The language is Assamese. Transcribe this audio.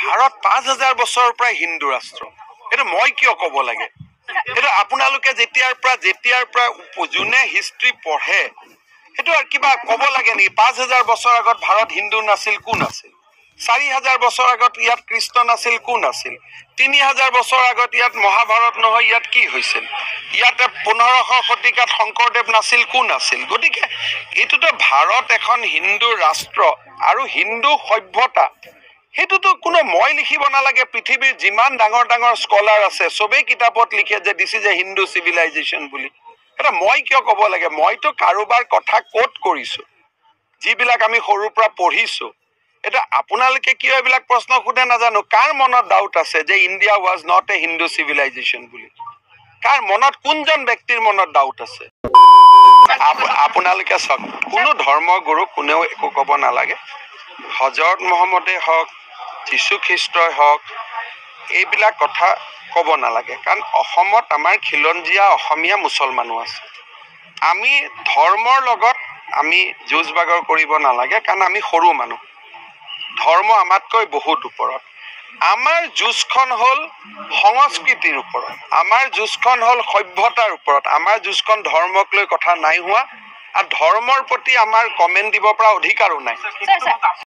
ভাৰত ৫,০০০ বছৰৰ পৰা হিন্দু ৰাষ্ট্ৰ। এইটো মই কিয় ক'ব লাগে? এইটো আপোনালোকে যেতিয়াৰ পৰা যোনে হিষ্ট্ৰী পঢ়ে সেইটো আৰু কিবা ক'ব লাগে নেকি? ৫,০০০ বছৰ আগত ভাৰত হিন্দু নাছিল, কোন আছিল? ৪,০০০ বছৰ আগত ইয়াত কৃষ্ণ নাছিল, কোন আছিল? ৩,০০০ বছৰ আগত ইয়াত মহাভাৰত নহয়, ইয়াত কি হৈছিল? ইয়াতে ১৫০০ শতিকাত শংকৰদেৱ নাছিল, কোন আছিল? গতিকে এইটোতো ভাৰত এখন হিন্দু ৰাষ্ট্ৰ আৰু হিন্দু সভ্যতা, সেইটোতো কোনো মই লিখিব নালাগে। পৃথিৱীৰ যিমান ডাঙৰ ডাঙৰ স্কলাৰ আছে চবেই কিতাপত লিখে যে this is a Hindu civilisation বুলি। এটা মই কিয় ক'ব লাগে? মইতো কাৰোবাৰ কথা কোট কৰিছো যিবিলাক আমি সৰুৰ পৰা পঢ়িছো। এটা আপোনালোকে কিয় এইবিলাক প্ৰশ্ন সোধে নাজানো। কাৰ মনত ডাউট আছে যে India was not a Hindu civilisation বুলি? কাৰ মনত, কোনজন ব্যক্তিৰ মনত ডাউট আছে? আপোনালোকে চাওক, কোনো ধৰ্মগুৰু কোনেও একো ক'ব নালাগে। হজৰত মহম্মদে হওক, যীশুখ্ৰীষ্টই হওক, এইবিলাক কথা ক'ব নালাগে। কাৰণ অসমত আমাৰ খিলঞ্জীয়া অসমীয়া মুছলমানো আছে। আমি ধৰ্মৰ লগত আমি যুঁজ বাগৰ কৰিব নালাগে, কাৰণ আমি সৰু মানুহ। ধৰ্ম আমাতকৈ বহুত ওপৰত। আমাৰ যুঁজখন হ'ল সংস্কৃতিৰ ওপৰত, আমাৰ যুঁজখন হ'ল সভ্যতাৰ ওপৰত। আমাৰ যুঁজখন ধৰ্মক লৈ কথা নাই হোৱা, আৰু ধৰ্মৰ প্ৰতি আমাৰ কমেণ্ট দিব পৰা অধিকাৰো নাই।